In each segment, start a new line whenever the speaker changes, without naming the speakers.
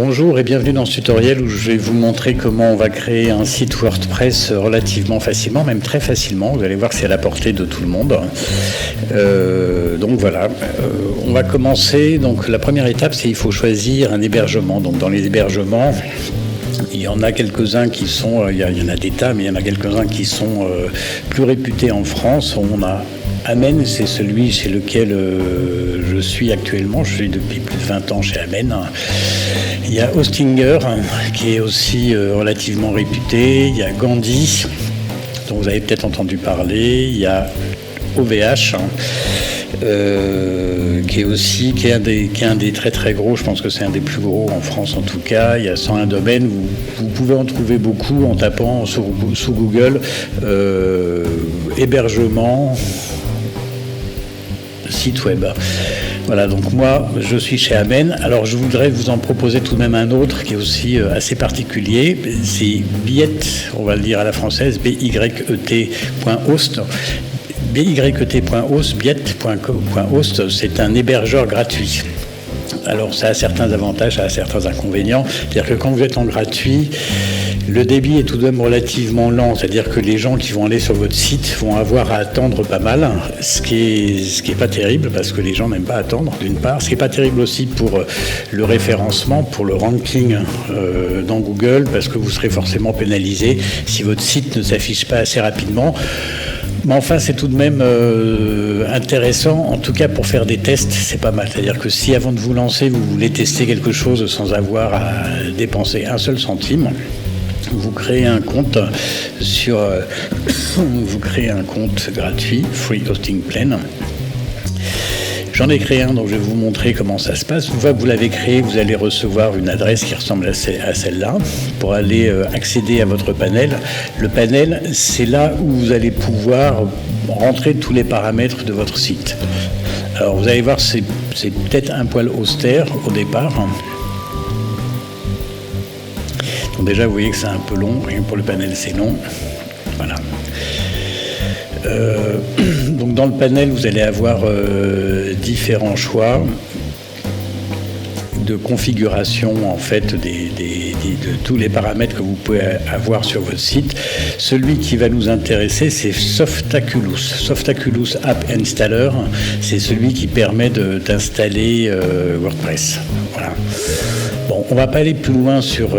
Bonjour et bienvenue dans ce tutoriel où je vais vous montrer comment on va créer un site WordPress relativement facilement, même très facilement. Vous allez voir que c'est à la portée de tout le monde. Donc voilà, on va commencer. Donc la première étape, c'est qu'il faut choisir un hébergement. Donc dans les hébergements, il y en a quelques-uns qui sont, il y en a des tas, mais il y en a quelques-uns qui sont plus réputés en France. On a Amen, c'est celui chez lequel je suis actuellement. Je suis depuis plus de 20 ans chez Amen. Il y a Hostinger, qui est aussi relativement réputé. Il y a Gandhi, dont vous avez peut-être entendu parler. Il y a OVH, qui est un des très très gros. Je pense que c'est un des plus gros en France en tout cas. Il y a 101 domaines. Vous pouvez en trouver beaucoup en tapant sous Google hébergement site web. Voilà, donc moi je suis chez Amen. Alors je voudrais vous en proposer tout de même un autre qui est aussi assez particulier. C'est Byet, on va le dire à la française, byet.host. byet.host, byet.host, c'est un hébergeur gratuit. Alors ça a certains avantages, ça a certains inconvénients. C'est-à-dire que quand vous êtes en gratuit, le débit est tout de même relativement lent, c'est-à-dire que les gens qui vont aller sur votre site vont avoir à attendre pas mal, ce qui est pas terrible parce que les gens n'aiment pas attendre d'une part. Ce qui est pas terrible aussi pour le référencement, pour le ranking dans Google, parce que vous serez forcément pénalisé si votre site ne s'affiche pas assez rapidement. Mais enfin, c'est tout de même intéressant, en tout cas pour faire des tests, c'est pas mal. C'est-à-dire que si avant de vous lancer, vous voulez tester quelque chose sans avoir à dépenser un seul centime, vous créez un compte gratuit, Free Hosting Plan. J'en ai créé un, donc je vais vous montrer comment ça se passe. Une fois que vous l'avez créé, vous allez recevoir une adresse qui ressemble à celle-là pour aller accéder à votre panel. Le panel, c'est là où vous allez pouvoir rentrer tous les paramètres de votre site. Alors vous allez voir, c'est peut-être un poil austère au départ. Donc déjà, vous voyez que c'est un peu long. Rien pour le panel, c'est long. Voilà. Donc dans le panel, vous allez avoir différents choix de configuration en fait de tous les paramètres que vous pouvez avoir sur votre site. Celui qui va nous intéresser, c'est Softaculous. Softaculous App Installer, c'est celui qui permet d'installer WordPress. Voilà. Bon, on ne va pas aller plus loin sur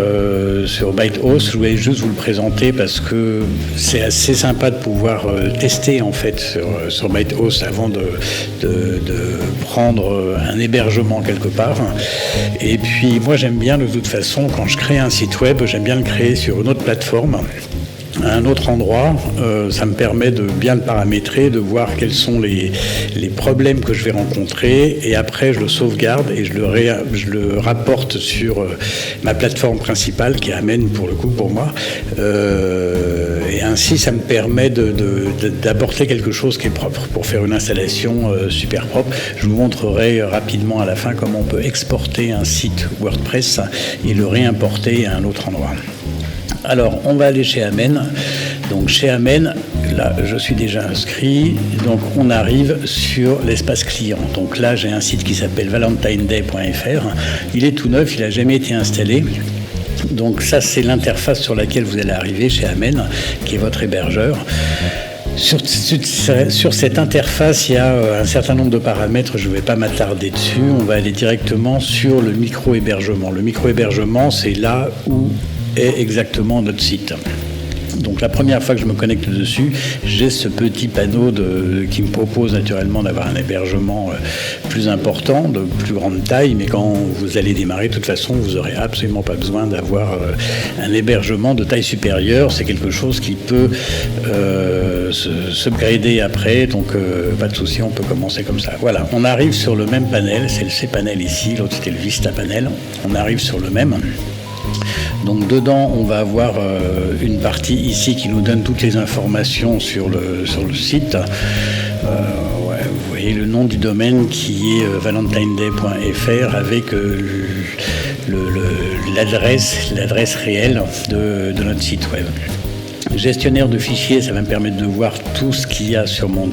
ByteHost. Je voulais juste vous le présenter parce que c'est assez sympa de pouvoir tester en fait sur ByteHost avant de prendre un hébergement quelque part. Et puis moi j'aime bien de toute façon, quand je crée un site web, j'aime bien le créer sur une autre plateforme, à un autre endroit. Ça me permet de bien le paramétrer, de voir quels sont les problèmes que je vais rencontrer, et après je le sauvegarde et je le rapporte sur ma plateforme principale qui est Amen pour le coup pour moi, et ainsi ça me permet d'apporter quelque chose qui est propre pour faire une installation super propre. Je vous montrerai rapidement à la fin comment on peut exporter un site WordPress et le réimporter à un autre endroit. Alors, on va aller chez Amen. Donc, chez Amen, là, je suis déjà inscrit. Donc, on arrive sur l'espace client. Donc là, j'ai un site qui s'appelle valentineday.fr. Il est tout neuf, il n'a jamais été installé. Donc, ça, c'est l'interface sur laquelle vous allez arriver chez Amen, qui est votre hébergeur. Sur cette interface, il y a un certain nombre de paramètres, je ne vais pas m'attarder dessus. On va aller directement sur le micro-hébergement. Le micro-hébergement, c'est là où est exactement notre site. Donc la première fois que je me connecte dessus, j'ai ce petit panneau qui me propose naturellement d'avoir un hébergement plus important, de plus grande taille, mais quand vous allez démarrer, de toute façon, vous n'aurez absolument pas besoin d'avoir un hébergement de taille supérieure. C'est quelque chose qui peut s'upgrader après, donc pas de souci, on peut commencer comme ça. Voilà, on arrive sur le même panel, c'est le cPanel ici, l'autre c'était le Vista Panel. On arrive sur le même. Donc dedans, on va avoir une partie ici qui nous donne toutes les informations sur le site. Vous voyez le nom du domaine qui est valentineday.fr avec l'adresse réelle de notre site web. Gestionnaire de fichiers, ça va me permettre de voir tout ce qu'il y a sur mon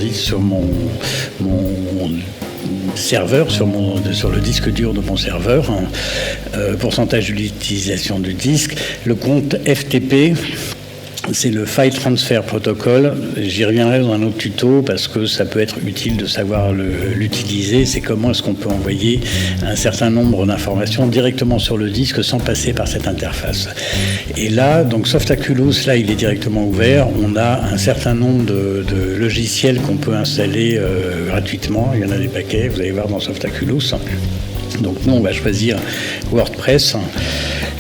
serveur, sur le disque dur de mon serveur, pourcentage d'utilisation du disque. Le compte FTP, c'est le File Transfer Protocol. J'y reviendrai dans un autre tuto parce que ça peut être utile de savoir l'utiliser. C'est comment est-ce qu'on peut envoyer un certain nombre d'informations directement sur le disque sans passer par cette interface. Et là, donc Softaculous, là, il est directement ouvert. On a un certain nombre de logiciels qu'on peut installer gratuitement. Il y en a des paquets, vous allez voir dans Softaculous. Donc nous, on va choisir WordPress.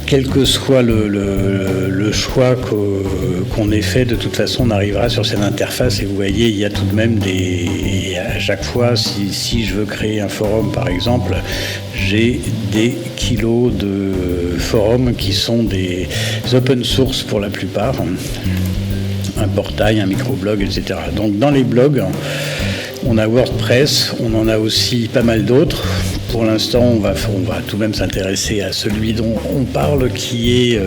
Quel que soit le choix qu'on ait fait, de toute façon, on arrivera sur cette interface et vous voyez, il y a tout de même à chaque fois, si je veux créer un forum, par exemple, j'ai des kilos de forums qui sont des open source pour la plupart, un portail, un microblog, etc. Donc dans les blogs, on a WordPress, on en a aussi pas mal d'autres. Pour l'instant, on va tout de même s'intéresser à celui dont on parle, qui est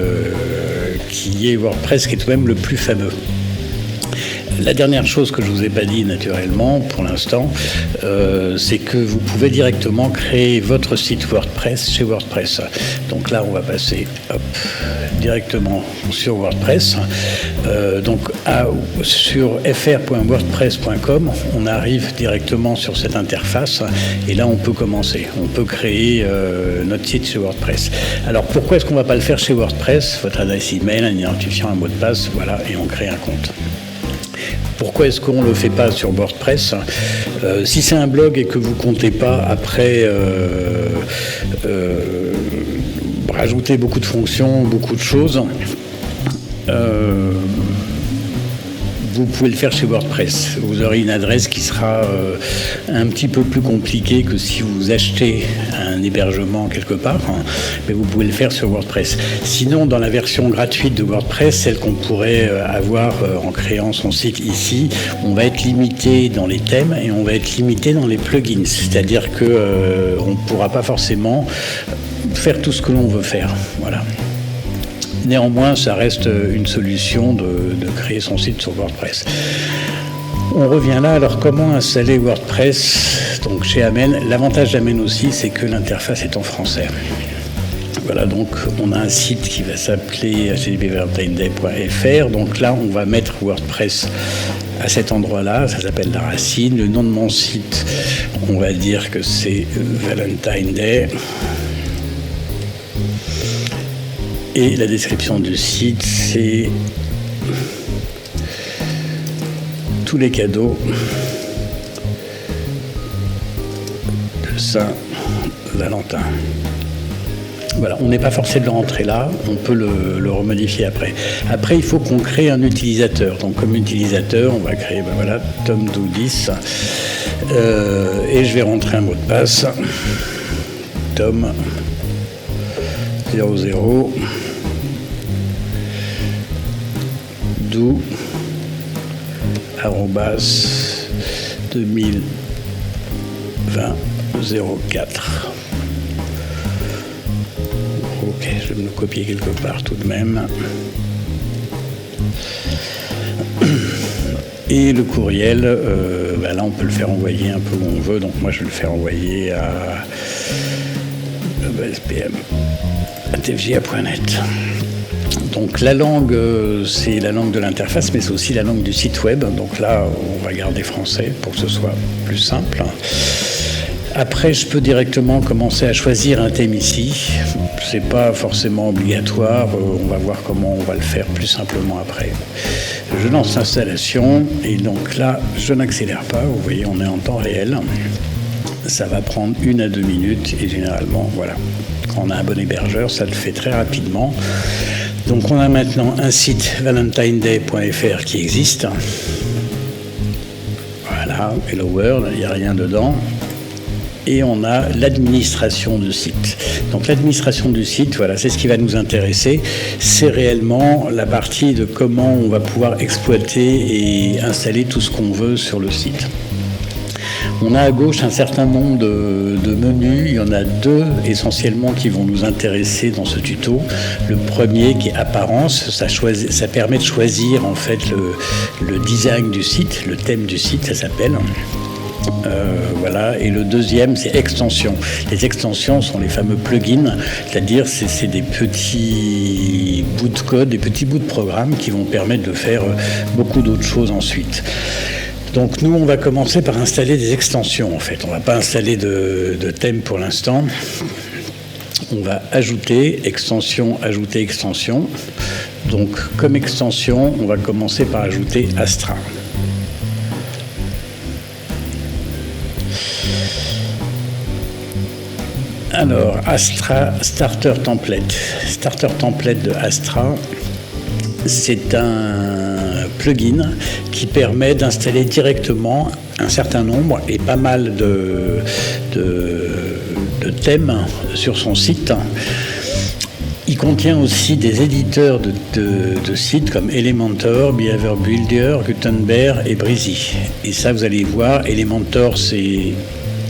WordPress, qui est tout de même le plus fameux. La dernière chose que je ne vous ai pas dit naturellement pour l'instant, c'est que vous pouvez directement créer votre site WordPress chez WordPress. Donc là, on va passer directement sur WordPress. Sur fr.wordpress.com, on arrive directement sur cette interface et là, on peut commencer. On peut créer notre site chez WordPress. Alors, pourquoi est-ce qu'on ne va pas le faire chez WordPress? Votre adresse email, un identifiant, un mot de passe, voilà, et on crée un compte. Pourquoi est-ce qu'on ne le fait pas sur WordPress? Si c'est un blog et que vous ne comptez pas après rajouter beaucoup de fonctions, beaucoup de choses, vous pouvez le faire chez WordPress. Vous aurez une adresse qui sera un petit peu plus compliquée que si vous achetez un hébergement quelque part, mais vous pouvez le faire sur WordPress. Sinon, dans la version gratuite de WordPress, celle qu'on pourrait avoir en créant son site ici, on va être limité dans les thèmes et on va être limité dans les plugins. C'est-à-dire qu'on ne pourra pas forcément faire tout ce que l'on veut faire. Voilà. Néanmoins, ça reste une solution de créer son site sur WordPress. On revient là, alors comment installer WordPress donc chez Amen? L'avantage d'Amen aussi, c'est que l'interface est en français. Voilà, donc on a un site qui va s'appeler http://valentineday.fr. Donc là, on va mettre WordPress à cet endroit-là, ça s'appelle la racine. Le nom de mon site, on va dire que c'est Valentine Day. Et la description du site, c'est tous les cadeaux de Saint-Valentin. Voilà, on n'est pas forcé de le rentrer là, on peut le remodifier après. Après, il faut qu'on crée un utilisateur. Donc, comme utilisateur, on va créer, TomDo10. Et je vais rentrer un mot de passe. Tom 00 do @2020 04. Ok, je vais me le copier quelque part tout de même. Et le courriel, là on peut le faire envoyer un peu où on veut, donc moi je vais le faire envoyer à spm@fja.net. Donc la langue, c'est la langue de l'interface, mais c'est aussi la langue du site web. Donc là, on va garder français pour que ce soit plus simple. Après, je peux directement commencer à choisir un thème ici. C'est pas forcément obligatoire. On va voir comment on va le faire plus simplement après. Je lance l'installation et donc là, je n'accélère pas. Vous voyez, on est en temps réel. Ça va prendre 1 à 2 minutes et généralement, voilà. Quand on a un bon hébergeur, ça le fait très rapidement. Donc on a maintenant un site valentineday.fr qui existe. Voilà, Hello World, il n'y a rien dedans. Et on a l'administration du site. Donc l'administration du site, voilà, c'est ce qui va nous intéresser. C'est réellement la partie de comment on va pouvoir exploiter et installer tout ce qu'on veut sur le site. On a à gauche un certain nombre de menus. Il y en a 2 essentiellement qui vont nous intéresser dans ce tuto. Le premier qui est apparence, ça permet de choisir en fait le design du site, le thème du site, ça s'appelle. Voilà. Et le deuxième, c'est extensions. Les extensions sont les fameux plugins, c'est-à-dire c'est des petits bouts de code, des petits bouts de programme qui vont permettre de faire beaucoup d'autres choses ensuite. Donc nous, on va commencer par installer des extensions en fait. On ne va pas installer de thème pour l'instant. On va ajouter extension. Donc comme extension, on va commencer par ajouter Astra. Alors, Astra Starter Template. Starter Template de Astra, c'est un plugin qui permet d'installer directement un certain nombre et pas mal de thèmes sur son site. Il contient aussi des éditeurs de sites comme Elementor, Behavior Builder, Gutenberg et Breezy. Et ça, vous allez voir, Elementor, c'est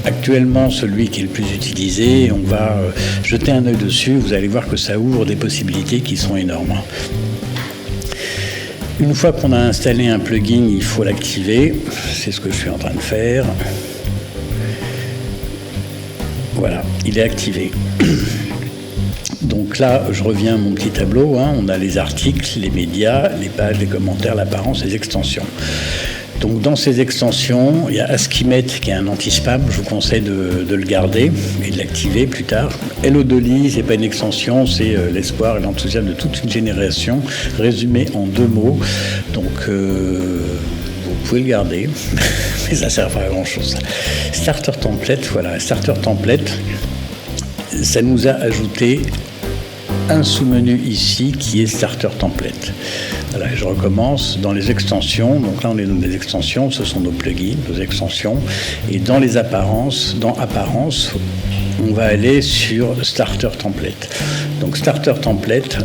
actuellement celui qui est le plus utilisé. On va jeter un œil dessus, vous allez voir que ça ouvre des possibilités qui sont énormes. Une fois qu'on a installé un plugin, il faut l'activer. C'est ce que je suis en train de faire. Voilà, il est activé. Donc là, je reviens à mon petit tableau. On a les articles, les médias, les pages, les commentaires, l'apparence, les extensions. Donc dans ces extensions, il y a Askimet qui est un anti-spam. Je vous conseille de le garder et de l'activer plus tard. Hello-Dolly, c'est pas une extension, c'est l'espoir et l'enthousiasme de toute une génération, résumé en 2 mots. Donc vous pouvez le garder, mais ça ne sert pas à grand-chose. Starter Template, voilà, Starter Template, ça nous a ajouté un sous-menu ici qui est Starter Template. Voilà, je recommence dans les extensions. Donc là, on est dans les extensions, ce sont nos plugins, nos extensions. Et dans les apparences, on va aller sur Starter Template. Donc Starter Template,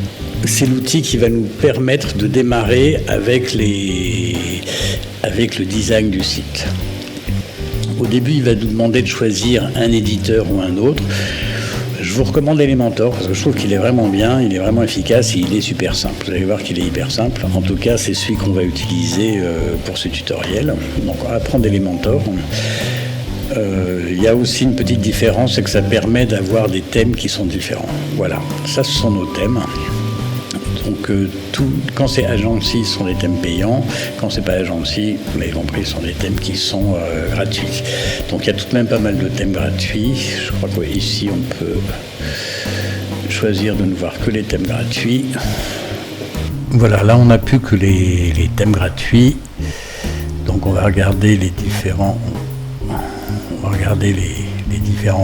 c'est l'outil qui va nous permettre de démarrer avec le design du site. Au début, il va nous demander de choisir un éditeur ou un autre. Je vous recommande Elementor parce que je trouve qu'il est vraiment bien, il est vraiment efficace et il est super simple. Vous allez voir qu'il est hyper simple. En tout cas, c'est celui qu'on va utiliser pour ce tutoriel. Donc, on va prendre Elementor. Il y a aussi une petite différence, c'est que ça permet d'avoir des thèmes qui sont différents. Voilà, ça ce sont nos thèmes. Donc quand c'est Agency, ce sont des thèmes payants. Quand c'est pas Agency, vous l'avez compris, ce sont des thèmes qui sont gratuits. Donc il y a tout de même pas mal de thèmes gratuits. Je crois qu'ici on peut choisir de ne voir que les thèmes gratuits. Voilà, là on n'a plus que les thèmes gratuits. Donc on va regarder les différents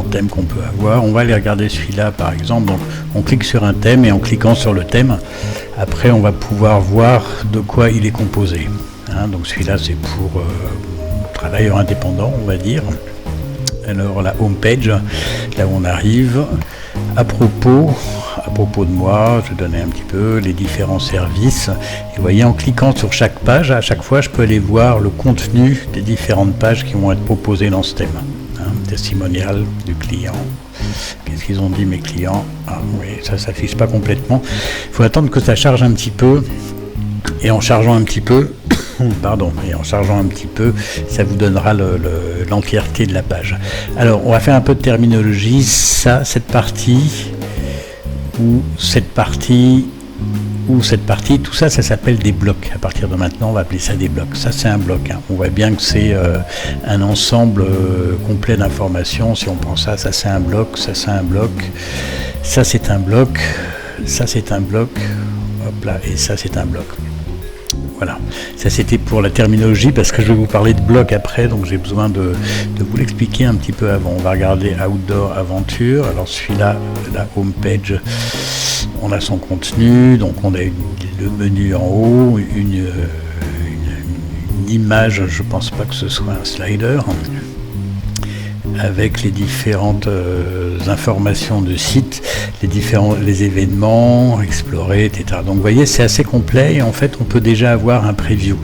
thèmes qu'on peut avoir. On va aller regarder celui-là par exemple. Donc on clique sur un thème et en cliquant sur le thème, après on va pouvoir voir de quoi il est composé. Donc celui-là c'est pour travailleurs indépendants, on va dire. Alors la home page, là où on arrive, à propos de moi, je vais donner un petit peu les différents services. Et vous voyez, en cliquant sur chaque page, à chaque fois je peux aller voir le contenu des différentes pages qui vont être proposées dans ce thème. Testimonial du client. Qu'est-ce qu'ils ont dit mes clients? Oui, ça s'affiche pas complètement. Il faut attendre que ça charge un petit peu. Et en chargeant un petit peu, ça vous donnera l'entièreté de la page. Alors, on va faire un peu de terminologie. Cette partie, tout ça, ça s'appelle des blocs. À partir de maintenant, on va appeler ça des blocs. Ça, c'est un bloc. On voit bien que c'est un ensemble complet d'informations. Si on prend ça, c'est un bloc, ça, c'est un bloc, ça, c'est un bloc, ça, c'est un bloc, hop là, et ça, c'est un bloc. Voilà, ça c'était pour la terminologie parce que je vais vous parler de blocs après, donc j'ai besoin de vous l'expliquer un petit peu avant. On va regarder Outdoor Aventure. Alors celui-là, la home page, on a son contenu, donc on a le menu en haut, une image, je pense pas que ce soit un slider, avec les différentes informations de site, les événements, explorer, etc. Donc vous voyez, c'est assez complet et en fait on peut déjà avoir un preview.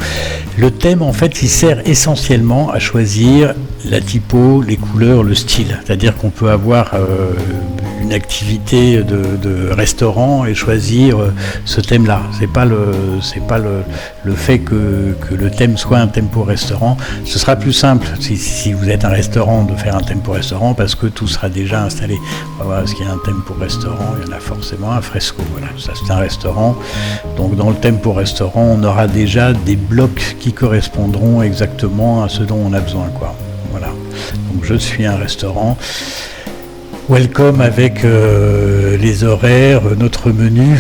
Le thème en fait il sert essentiellement à choisir la typo, les couleurs, le style. C'est-à-dire qu'on peut avoir une activité de restaurant et choisir ce thème-là. C'est pas le fait que le thème soit un thème pour restaurant. Ce sera plus simple si vous êtes un restaurant de faire un thème pour restaurant parce que tout sera déjà installé. Voilà, parce qu'il y a un thème pour restaurant, il y en a forcément un fresco. Voilà, ça c'est un restaurant. Donc dans le thème pour restaurant, on aura déjà des blocs qui correspondront exactement à ce dont on a besoin, quoi. Voilà. Donc je suis un restaurant. Welcome avec les horaires, notre menu.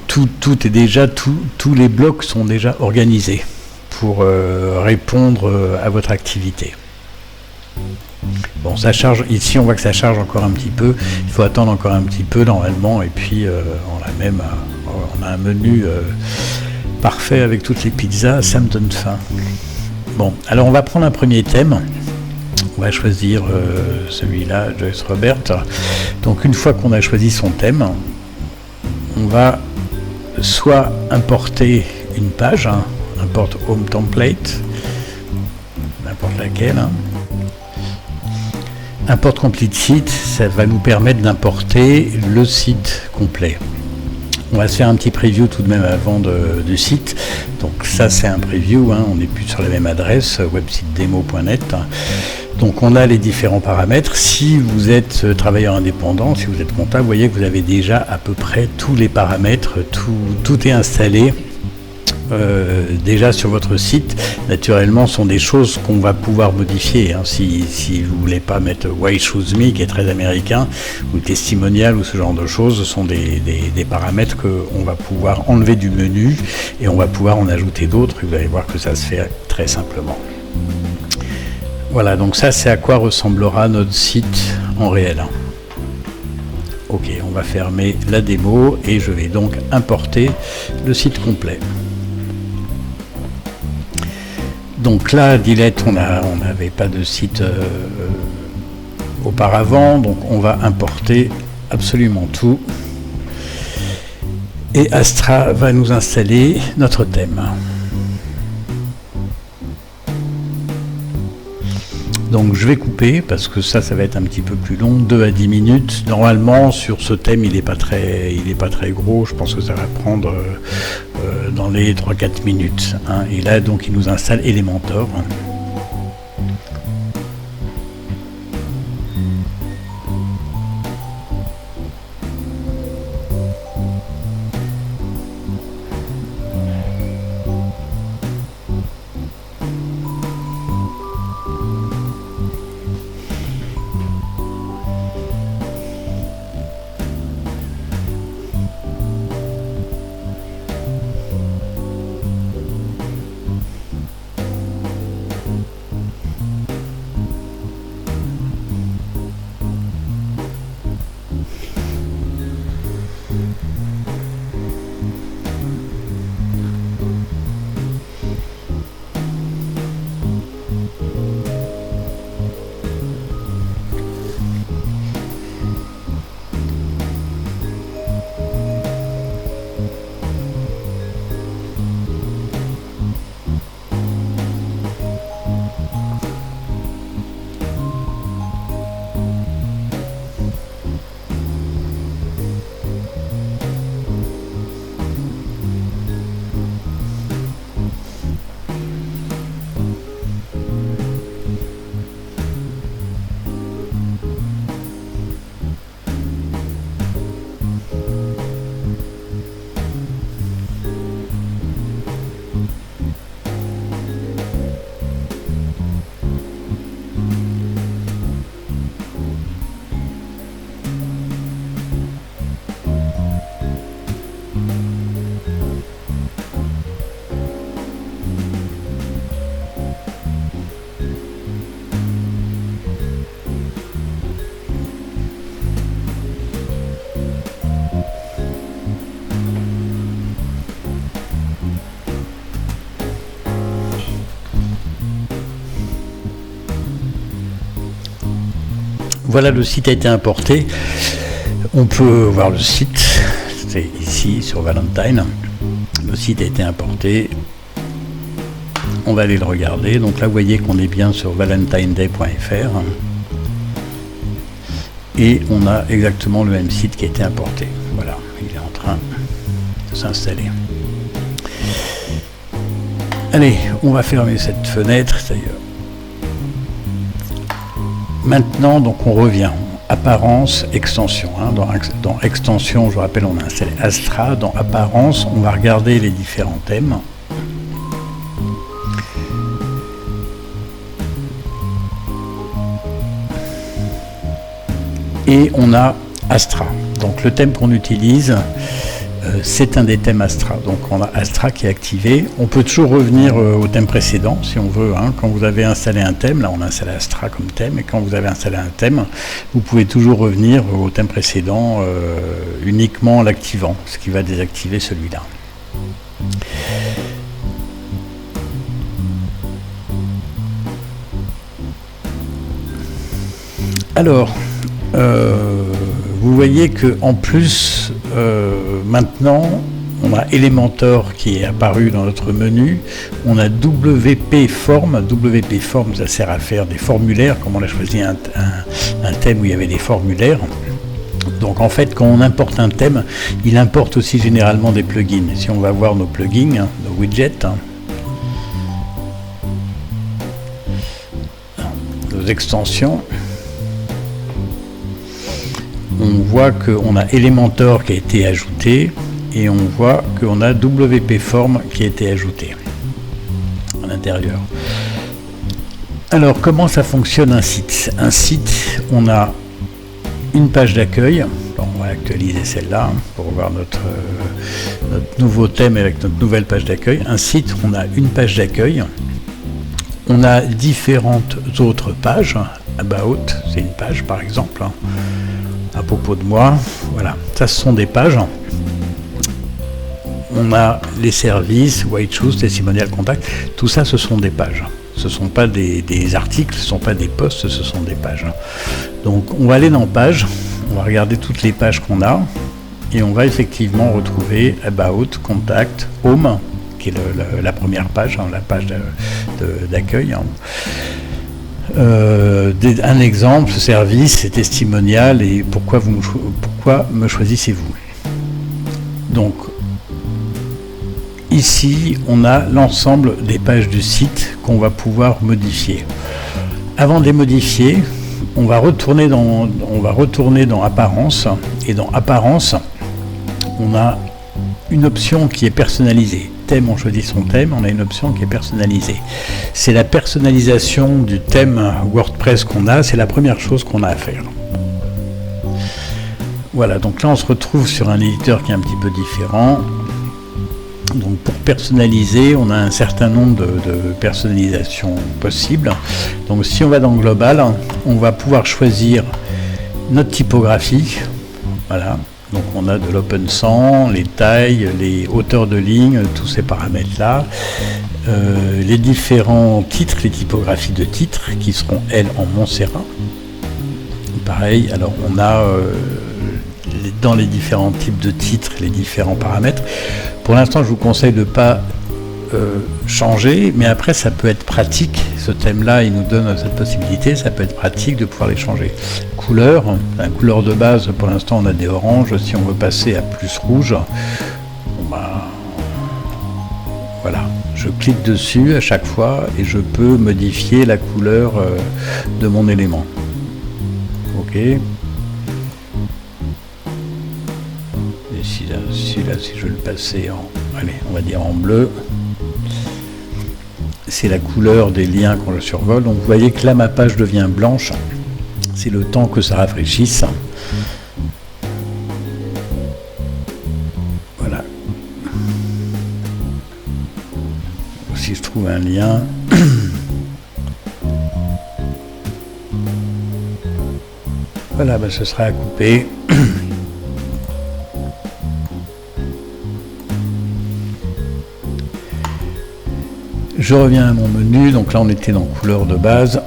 Tout est déjà, tous les blocs sont déjà organisés pour répondre à votre activité. Bon, ça charge, ici on voit que ça charge encore un petit peu, il faut attendre encore un petit peu normalement, et puis on a un menu parfait avec toutes les pizzas, ça me donne faim. Bon, alors on va prendre un premier thème, on va choisir celui-là, Joyce Robert. Donc une fois qu'on a choisi son thème, on va soit importer une page, importe Home Template, n'importe laquelle, Import Complete Site, ça va nous permettre d'importer le site complet. On va se faire un petit preview tout de même avant du site. Donc ça c'est un preview, on n'est plus sur la même adresse, websitedemo.net. Donc on a les différents paramètres. Si vous êtes travailleur indépendant, si vous êtes comptable, vous voyez que vous avez déjà à peu près tous les paramètres, tout est installé. Déjà sur votre site, naturellement, sont des choses qu'on va pouvoir modifier. Si vous voulez pas mettre Why Choose Me, qui est très américain, ou testimonial ou ce genre de choses, ce sont des paramètres qu'on va pouvoir enlever du menu et on va pouvoir en ajouter d'autres. Vous allez voir que ça se fait très simplement. Voilà, donc ça c'est à quoi ressemblera notre site en réel. Ok, on va fermer la démo et je vais donc importer le site complet. Donc là, Dilette, on n'avait pas de site auparavant, donc on va importer absolument tout. Et Astra va nous installer notre thème. Donc je vais couper parce que ça va être un petit peu plus long, 2 à 10 minutes. Normalement sur ce thème il n'est pas très gros, je pense que ça va prendre dans les 3-4 minutes. Et là donc il nous installe Elementor. Voilà, le site a été importé. On peut voir le site, c'est ici sur Valentine. Le site a été importé. On va aller le regarder. Donc là, vous voyez qu'on est bien sur valentineday.fr. et on a exactement le même site qui a été importé. Voilà, il est en train de s'installer. Allez, on va fermer cette fenêtre d'ailleurs. Maintenant, donc on revient. Apparence, extension. Dans extension, je vous rappelle, on a installé Astra. Dans apparence, on va regarder les différents thèmes. Et on a Astra. Donc le thème qu'on utilise, c'est un des thèmes Astra. Donc on a Astra qui est activé. On peut toujours revenir au thème précédent si on veut. Quand vous avez installé un thème, là on a installé Astra comme thème, et quand vous avez installé un thème, vous pouvez toujours revenir au thème précédent uniquement en l'activant, ce qui va désactiver celui-là. Alors, vous voyez que en plus, maintenant, on a Elementor qui est apparu dans notre menu. On a WP Form. WP Form, ça sert à faire des formulaires, comme on a choisi un thème où il y avait des formulaires. Donc en fait, quand on importe un thème, il importe aussi généralement des plugins. Si on va voir nos plugins, nos widgets, nos extensions, on voit qu'on a Elementor qui a été ajouté et on voit qu'on a WP Form qui a été ajouté à l'intérieur. Alors comment ça fonctionne un site ? Un site, on a une page d'accueil. On va actualiser celle-là pour voir notre nouveau thème avec notre nouvelle page d'accueil. Un site, on a une page d'accueil. On a différentes autres pages. About, c'est une page par exemple. À propos de moi, voilà, ça ce sont des pages. On a les services, White Shoes, Testimonial Contact, tout ça ce sont des pages. Ce ne sont pas des articles, ce ne sont pas des posts, ce sont des pages. Donc on va aller dans Pages, on va regarder toutes les pages qu'on a et on va effectivement retrouver About, Contact, Home, qui est la première page, la page d'accueil. Un exemple, service et testimonial et pourquoi me choisissez-vous. Donc ici on a l'ensemble des pages du site qu'on va pouvoir modifier. Avant de les modifier, on va retourner dans Apparence, et dans Apparence on a une option qui est personnalisée. Thème, on choisit son thème, on a une option qui est personnalisée. C'est la personnalisation du thème WordPress qu'on a, c'est la première chose qu'on a à faire. Voilà, donc là on se retrouve sur un éditeur qui est un petit peu différent. Donc pour personnaliser, on a un certain nombre de personnalisations possibles. Donc si on va dans Global, on va pouvoir choisir notre typographie. Voilà. Donc on a de l'open sans, les tailles, les hauteurs de ligne, tous ces paramètres-là. Les différents titres, les typographies de titres qui seront, elles, en Montserrat. Pareil, alors on a dans les différents types de titres, les différents paramètres. Pour l'instant, je vous conseille de ne pas changer, mais après ça peut être pratique. Ce thème-là, il nous donne cette possibilité, ça peut être pratique de pouvoir les changer. Couleur, la couleur de base, pour l'instant on a des oranges. Si on veut passer à plus rouge, voilà, je clique dessus à chaque fois et je peux modifier la couleur de mon élément. Ok. Et si je veux le passer allez, on va dire en bleu, c'est la couleur des liens qu'on le survole. Donc vous voyez que là ma page devient blanche, c'est le temps que ça rafraîchisse. Voilà. Si je trouve un lien, voilà, ce sera à couper. Je reviens à mon menu, donc là on était dans couleur de base.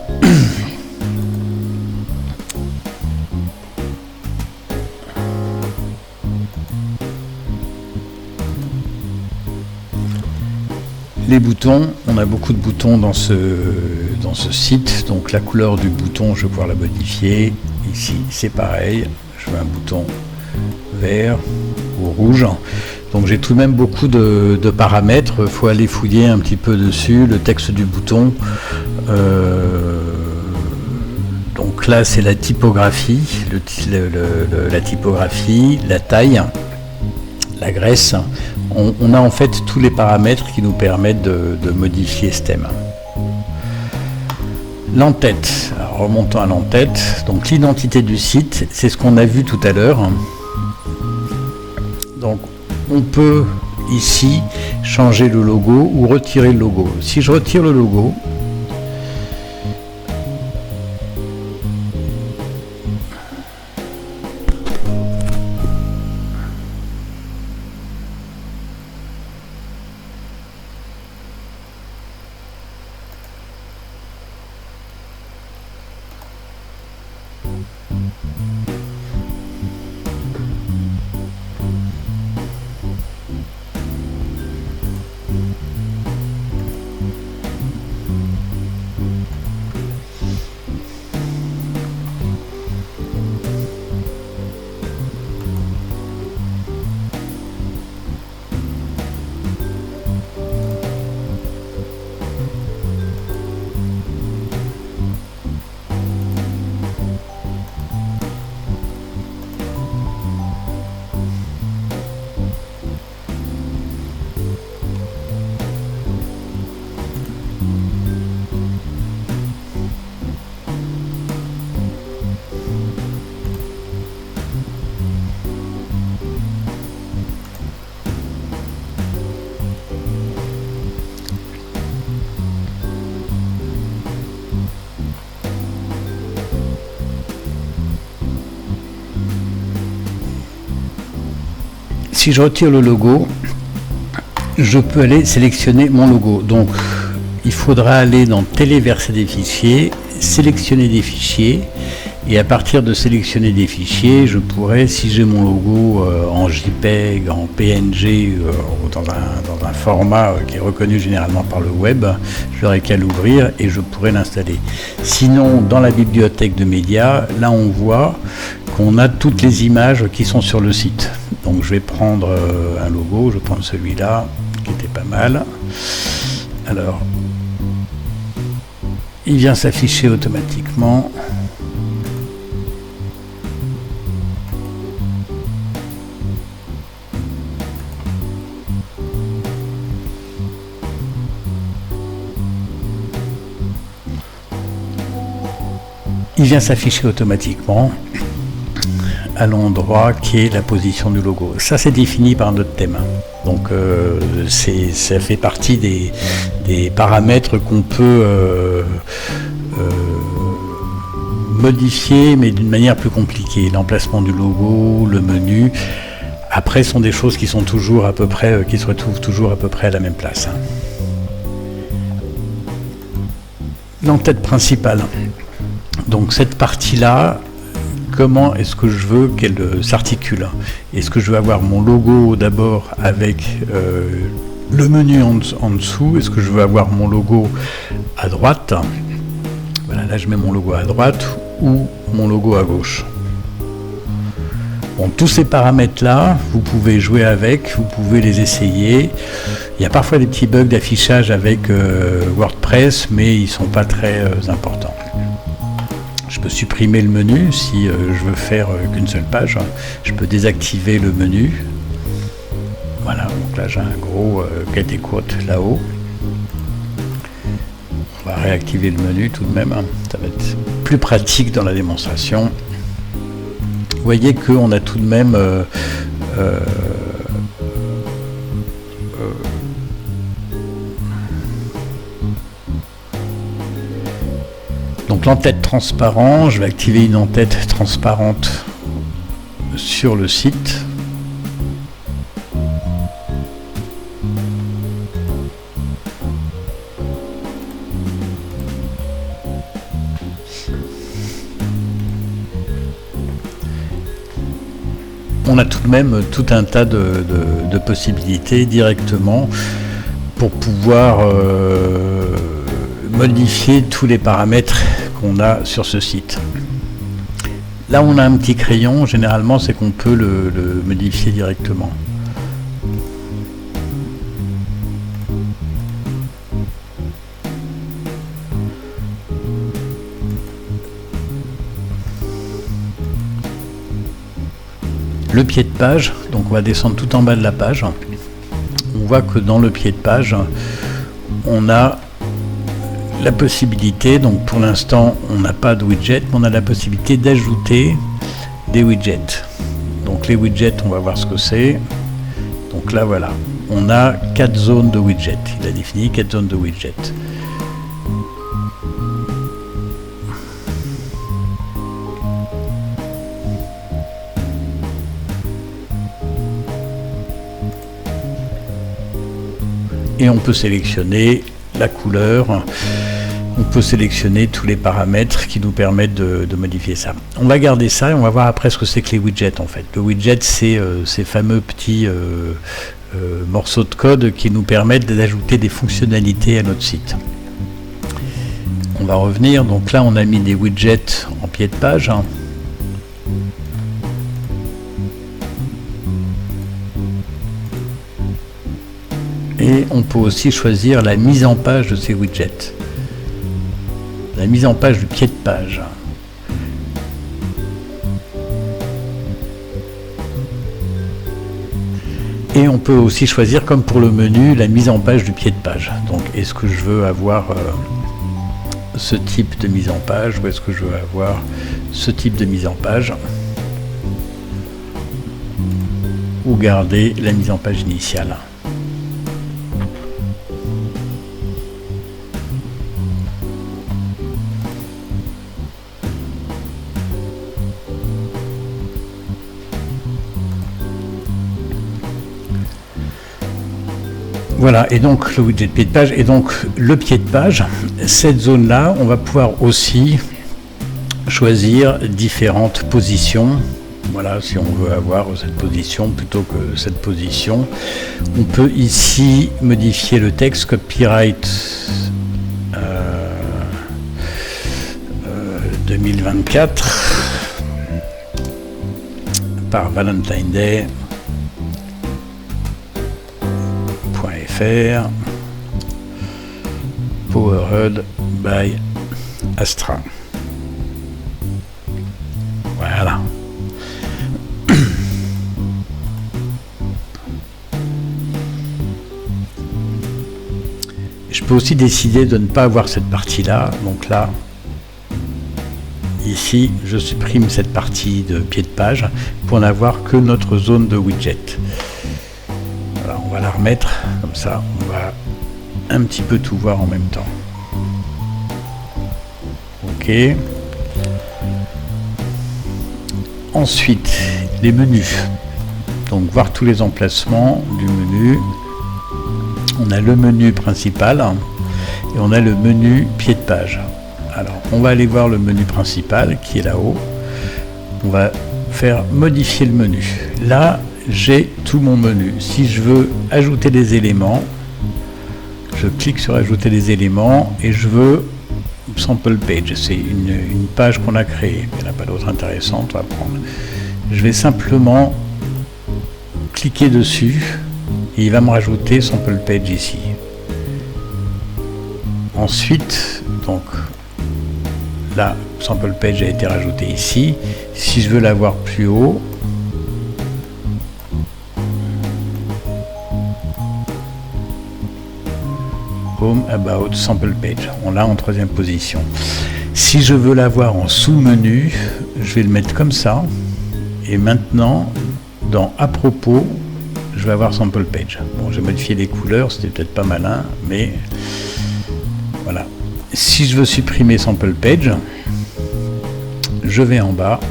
Les boutons, on a beaucoup de boutons dans ce site, donc la couleur du bouton, je vais pouvoir la modifier. Ici, c'est pareil. Je veux un bouton vert ou rouge. Donc j'ai tout de même beaucoup de paramètres. Il faut aller fouiller un petit peu dessus. Le texte du bouton. Donc là, c'est la typographie, la typographie, la taille, la graisse. On a en fait tous les paramètres qui nous permettent de modifier ce thème. L'entête. Alors, remontons à l'entête. Donc l'identité du site, c'est ce qu'on a vu tout à l'heure. Donc on peut ici changer le logo ou retirer le logo. Si je retire le logo, si je retire le logo, je peux aller sélectionner mon logo. Donc il faudra aller dans téléverser des fichiers, sélectionner des fichiers, et à partir de sélectionner des fichiers, je pourrais, si j'ai mon logo en JPEG, en PNG, ou dans un format qui est reconnu généralement par le web, je n'aurai qu'à l'ouvrir et je pourrais l'installer. Sinon, dans la bibliothèque de médias, là on voit qu'on a toutes les images qui sont sur le site. Donc je vais prendre un logo, je vais prendre celui-là, qui était pas mal. Alors, il vient s'afficher automatiquement. Il vient s'afficher automatiquement à l'endroit qui est la position du logo. Ça, c'est défini par notre thème. Donc, ça fait partie des paramètres qu'on peut modifier, mais d'une manière plus compliquée. L'emplacement du logo, le menu. Après, ce sont des choses qui sont toujours à peu près, qui se retrouvent toujours à peu près à la même place. L'entête principale. Donc cette partie-là, comment est-ce que je veux qu'elle s'articule? Est-ce que je veux avoir mon logo d'abord avec le menu en dessous? Est-ce que je veux avoir mon logo à droite? Voilà, là je mets mon logo à droite ou mon logo à gauche. Bon, tous ces paramètres-là, vous pouvez jouer avec, vous pouvez les essayer. Il y a parfois des petits bugs d'affichage avec WordPress, mais ils ne sont pas très importants. Je peux supprimer le menu si je veux faire qu'une seule page. Je peux désactiver le menu. Voilà, donc là j'ai un gros get et quote là-haut. On va réactiver le menu tout de même. Ça va être plus pratique dans la démonstration. Vous voyez qu'on a tout de même donc l'entête transparent, je vais activer une entête transparente sur le site. On a tout de même tout un tas de possibilités directement pour pouvoir modifier tous les paramètres qu'on a sur ce site. Là, on a un petit crayon, généralement, c'est qu'on peut le modifier directement. Le pied de page, donc on va descendre tout en bas de la page. On voit que dans le pied de page, on a la possibilité, donc pour l'instant on n'a pas de widget, mais on a la possibilité d'ajouter des widgets. Donc les widgets, on va voir ce que c'est. Donc là voilà, on a 4 zones de widgets. Il a défini 4 zones de widgets. Et on peut sélectionner la couleur, on peut sélectionner tous les paramètres qui nous permettent de modifier ça. On va garder ça et on va voir après ce que c'est que les widgets en fait. Le widget, c'est ces fameux petits morceaux de code qui nous permettent d'ajouter des fonctionnalités à notre site. On va revenir, donc là on a mis des widgets en pied de page. Et on peut aussi choisir la mise en page de ces widgets. La mise en page du pied de page. Et on peut aussi choisir, comme pour le menu, la mise en page du pied de page. Donc, est-ce que je veux avoir ce type de mise en page ou est-ce que je veux avoir ce type de mise en page? Ou garder la mise en page initiale. Voilà, et donc le widget pied de page, et donc le pied de page, cette zone-là, on va pouvoir aussi choisir différentes positions. Voilà, si on veut avoir cette position plutôt que cette position. On peut ici modifier le texte copyright 2024 par Valentine Day. Powered by Astra. Voilà. Je peux aussi décider de ne pas avoir cette partie-là. Donc là, ici, je supprime cette partie de pied de page pour n'avoir que notre zone de widget. Voilà, on va la remettre comme ça. On va un petit peu tout voir en même temps. Ok. Ensuite, les menus. Donc, voir tous les emplacements du menu. On a le menu principal et on a le menu pied de page. Alors, on va aller voir le menu principal qui est là-haut. On va faire modifier le menu. Là, j'ai tout mon menu. Si je veux ajouter des éléments, je clique sur ajouter des éléments et je veux sample page. C'est une page qu'on a créée. Il n'y en a pas d'autre intéressante, on va prendre. Je vais simplement cliquer dessus et il va me rajouter sample page ici. Ensuite, donc là, sample page a été rajouté ici. Si je veux la voir plus haut, Home About Sample Page, on l'a en 3e position. Si je veux la voir en sous-menu, je vais le mettre comme ça. Et maintenant, dans à propos, je vais avoir Sample Page. Bon, j'ai modifié les couleurs, c'était peut-être pas malin, mais voilà. Si je veux supprimer Sample Page, je vais en bas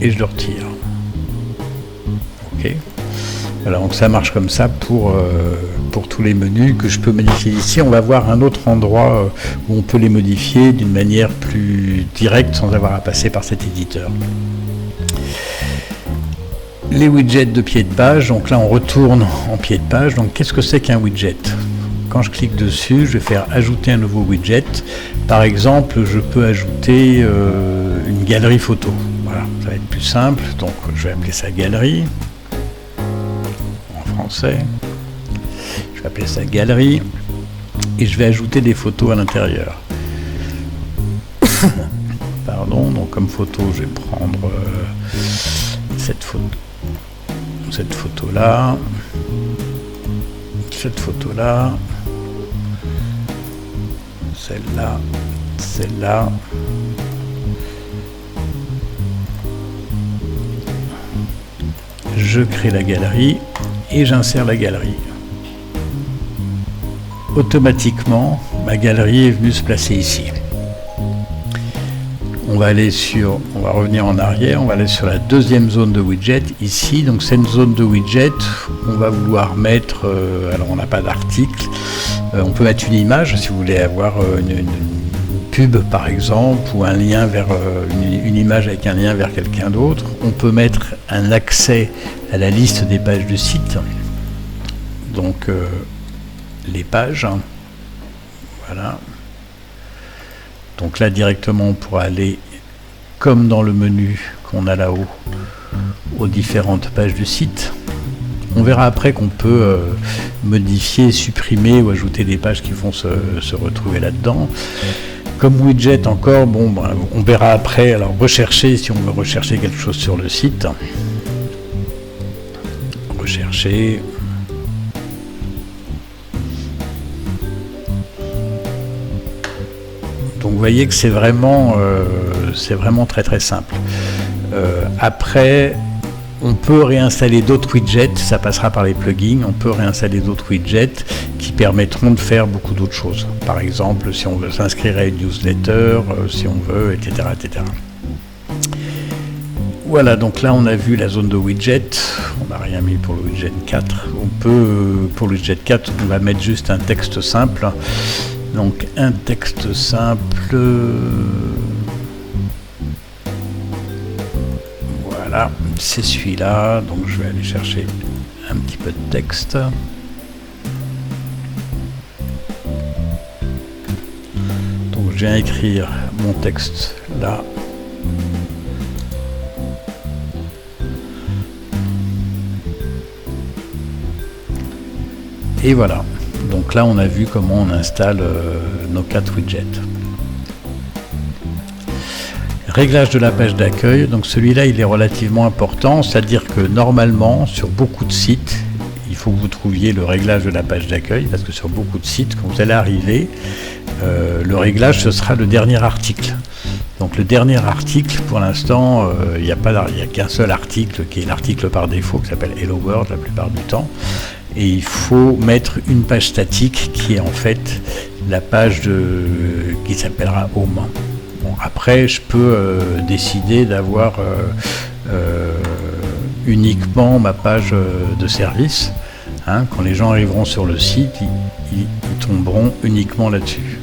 et je le retire. Ok. Voilà, donc ça marche comme ça pour tous les menus que je peux modifier ici. On va voir un autre endroit où on peut les modifier d'une manière plus directe sans avoir à passer par cet éditeur. Les widgets de pied de page, donc là on retourne en pied de page. Donc qu'est-ce que c'est qu'un widget? Quand je clique dessus, je vais faire ajouter un nouveau widget. Par exemple, je peux ajouter une galerie photo. Voilà, ça va être plus simple. Donc je vais appeler ça galerie en français. Je vais appeler ça galerie et je vais ajouter des photos à l'intérieur. Pardon, donc comme photo, je vais prendre cette photo-là, celle-là, celle-là. Je crée la galerie et j'insère la galerie. Automatiquement, ma galerie est venue se placer ici. On va revenir en arrière, on va aller sur la deuxième zone de widget, ici. Donc c'est une zone de widget, on va vouloir mettre, alors on n'a pas d'article, on peut mettre une image si vous voulez avoir une pub par exemple, ou un lien vers une image avec un lien vers quelqu'un d'autre. On peut mettre un accès à la liste des pages du site, donc les pages, voilà. Donc là directement on pourra aller, comme dans le menu qu'on a là-haut, aux différentes pages du site. On verra après qu'on peut modifier, supprimer ou ajouter des pages qui vont se retrouver là-dedans. Comme widget encore, on verra après. Alors rechercher, si on veut rechercher quelque chose sur le site. Rechercher. Donc vous voyez que c'est vraiment très très simple. Après, on peut réinstaller d'autres widgets, ça passera par les plugins, on peut réinstaller d'autres widgets qui permettront de faire beaucoup d'autres choses. Par exemple, si on veut s'inscrire à une newsletter, si on veut, etc., etc. Voilà, donc là on a vu la zone de widget, on n'a rien mis pour le widget 4. Pour le widget 4, on va mettre juste un texte simple. Donc un texte simple, voilà, c'est celui-là, donc je vais aller chercher un petit peu de texte. Donc je viens écrire mon texte là. Et voilà. Donc là, on a vu comment on installe nos 4 widgets. Réglage de la page d'accueil. Donc celui-là, il est relativement important. C'est-à-dire que normalement, sur beaucoup de sites, il faut que vous trouviez le réglage de la page d'accueil. Parce que sur beaucoup de sites, quand vous allez arriver, le réglage, ce sera le dernier article. Donc le dernier article, pour l'instant, il n'y a qu'un seul article qui est l'article par défaut, qui s'appelle Hello World la plupart du temps. Et il faut mettre une page statique qui est en fait la page qui s'appellera Home. Bon, après, je peux décider d'avoir uniquement ma page de service. Hein, quand les gens arriveront sur le site, ils tomberont uniquement là-dessus.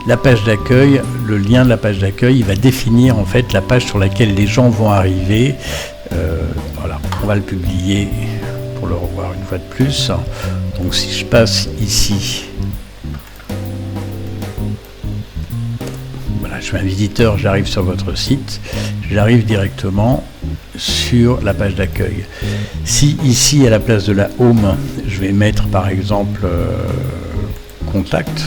La page d'accueil, le lien de la page d'accueil, il va définir en fait la page sur laquelle les gens vont arriver. Voilà, on va le publier pour le revoir une fois de plus. Donc si je passe ici, voilà, je suis un visiteur, j'arrive sur votre site, j'arrive directement sur la page d'accueil. Si ici à la place de la home, je vais mettre par exemple contact.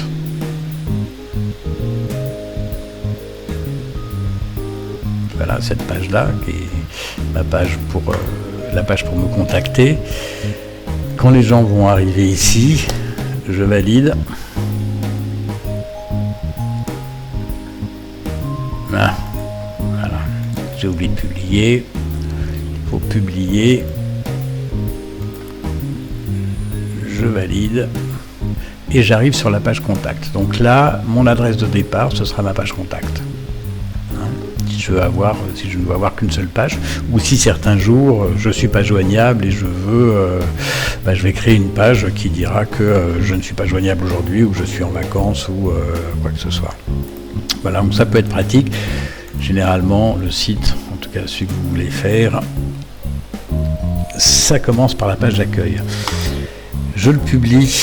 Voilà, cette page-là, qui est ma page la page pour me contacter. Quand les gens vont arriver ici, je valide. Ah, voilà, j'ai oublié de publier. Il faut publier. Je valide. Et j'arrive sur la page contact. Donc là, mon adresse de départ, ce sera ma page contact. Si je ne veux avoir qu'une seule page, ou si certains jours je ne suis pas joignable et je vais créer une page qui dira que je ne suis pas joignable aujourd'hui, ou je suis en vacances, ou quoi que ce soit. Voilà, donc ça peut être pratique. Généralement, le site, en tout cas celui que vous voulez faire, ça commence par la page d'accueil. Je le publie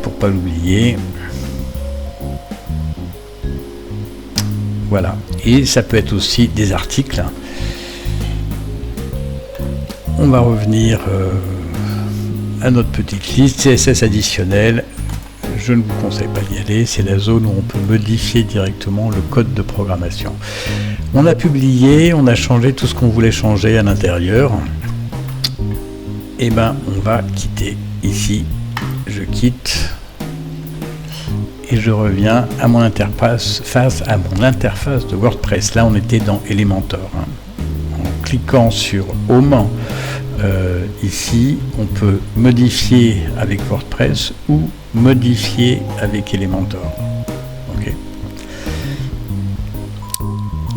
pour ne pas l'oublier. Voilà. Et ça peut être aussi des articles. On va revenir à notre petite liste. CSS additionnel. Je ne vous conseille pas d'y aller. C'est la zone où on peut modifier directement le code de programmation. On a publié, on a changé tout ce qu'on voulait changer à l'intérieur. Et ben, on va quitter ici. Je quitte. Et je reviens à mon interface, de WordPress. Là, on était dans Elementor. En cliquant sur Home, ici, on peut modifier avec WordPress ou modifier avec Elementor. Okay.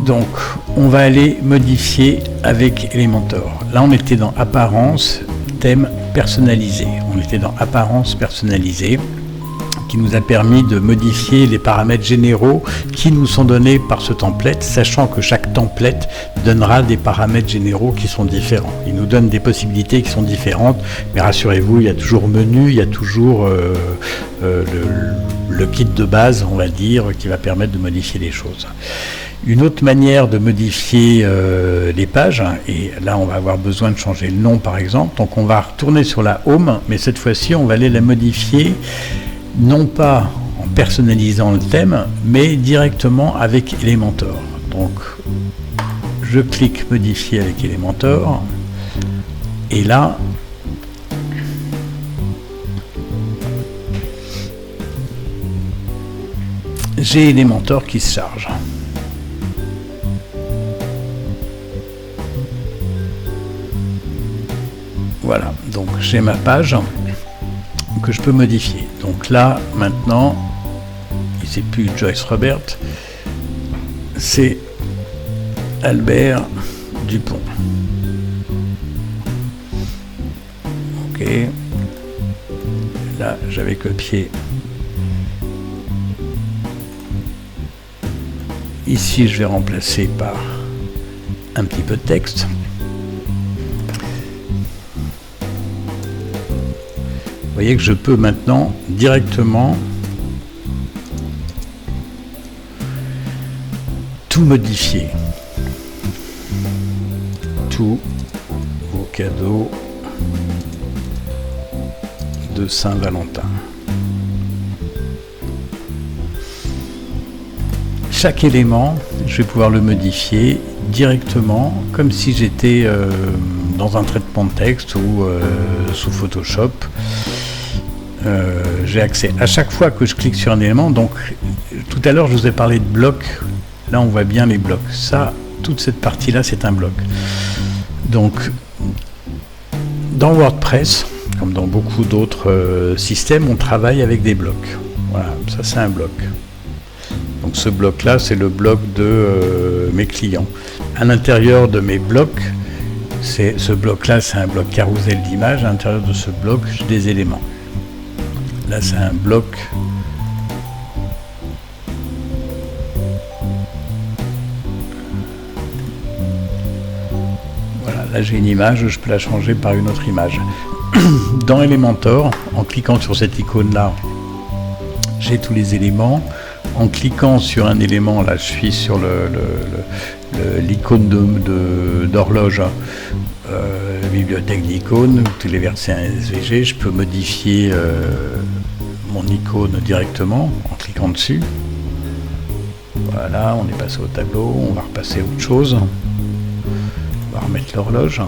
Donc, on va aller modifier avec Elementor. Là, on était dans Apparence, thème personnalisé. On était dans Apparence personnalisée, qui nous a permis de modifier les paramètres généraux qui nous sont donnés par ce template, sachant que chaque template donnera des paramètres généraux qui sont différents. Il nous donne des possibilités qui sont différentes, mais rassurez-vous, il y a toujours menu, il y a toujours le kit de base, on va dire, qui va permettre de modifier les choses. Une autre manière de modifier les pages, et là on va avoir besoin de changer le nom par exemple, donc on va retourner sur la Home, mais cette fois-ci on va aller la modifier non pas en personnalisant le thème, mais directement avec Elementor. Donc, je clique modifier avec Elementor, et là, j'ai Elementor qui se charge. Voilà, donc j'ai ma page que je peux modifier. Donc là, maintenant, c'est plus Joyce Robert, c'est Albert Dupont. Ok. Là, j'avais copié. Ici, je vais remplacer par un petit peu de texte. Vous voyez que je peux maintenant directement tout modifier. Tous vos cadeaux de Saint-Valentin. Chaque élément, je vais pouvoir le modifier directement, comme si j'étais dans un traitement de texte ou sous Photoshop. J'ai accès à chaque fois que je clique sur un élément. Donc tout à l'heure je vous ai parlé de blocs, là on voit bien les blocs, ça, toute cette partie là c'est un bloc. Donc dans WordPress, comme dans beaucoup d'autres systèmes, on travaille avec des blocs. Voilà, ça c'est un bloc. Donc ce bloc là c'est le bloc de mes clients. À l'intérieur de mes blocs, ce bloc là c'est un bloc carrousel d'images. À l'intérieur de ce bloc j'ai des éléments. Là, c'est un bloc. Voilà, là j'ai une image, je peux la changer par une autre image. Dans Elementor, en cliquant sur cette icône-là, j'ai tous les éléments. En cliquant sur un élément, là je suis sur l'icône d'horloge. Bibliothèque d'icônes, tous les versets SVG, je peux modifier mon icône directement en cliquant dessus. Voilà, on est passé au tableau, on va repasser à autre chose. On va remettre l'horloge.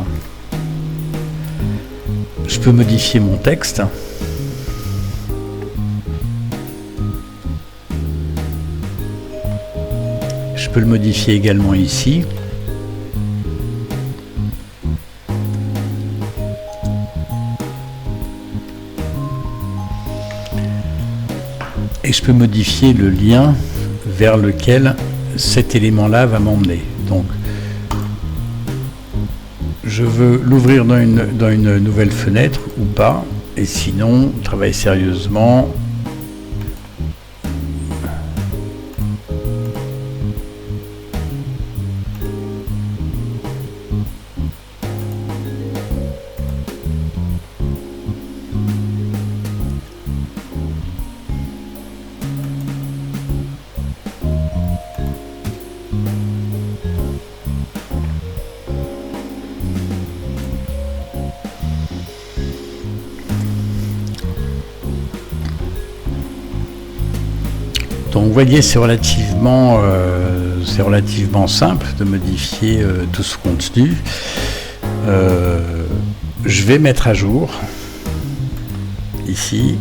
Je peux modifier mon texte. Je peux le modifier également ici. Et je peux modifier le lien vers lequel cet élément-là va m'emmener. Donc, je veux l'ouvrir dans une nouvelle fenêtre ou pas, et sinon, travailler sérieusement. Donc vous voyez, c'est relativement simple de modifier tout ce contenu. Je vais mettre à jour ici.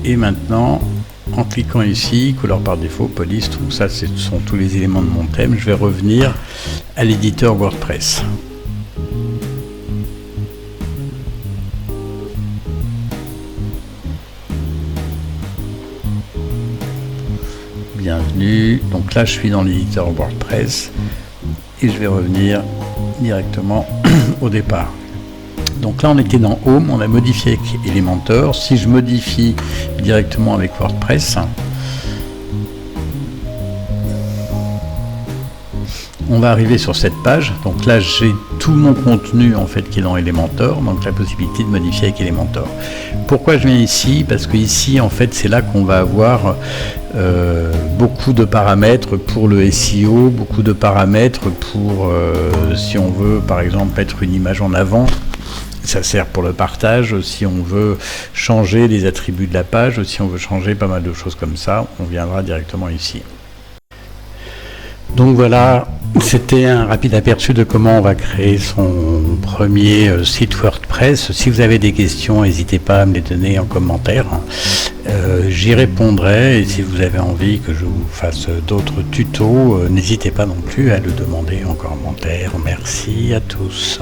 Et maintenant, en cliquant ici, couleur par défaut, police, tout ça, ce sont tous les éléments de mon thème. Je vais revenir à l'éditeur WordPress. Bienvenue. Donc là, je suis dans l'éditeur WordPress et je vais revenir directement au départ. Donc là, on était dans Home, on a modifié avec Elementor. Si je modifie directement avec WordPress, on va arriver sur cette page. Donc là, j'ai tout mon contenu en fait qui est dans Elementor, donc la possibilité de modifier avec Elementor. Pourquoi je viens ici? Parce que ici, en fait, c'est là qu'on va avoir beaucoup de paramètres pour le SEO, beaucoup de paramètres pour, si on veut, par exemple, mettre une image en avant. Ça sert pour le partage, si on veut changer les attributs de la page, si on veut changer pas mal de choses comme ça, on viendra directement ici. Donc voilà, c'était un rapide aperçu de comment on va créer son premier site WordPress. Si vous avez des questions, n'hésitez pas à me les donner en commentaire. J'y répondrai, et si vous avez envie que je vous fasse d'autres tutos, n'hésitez pas non plus à le demander en commentaire. Merci à tous.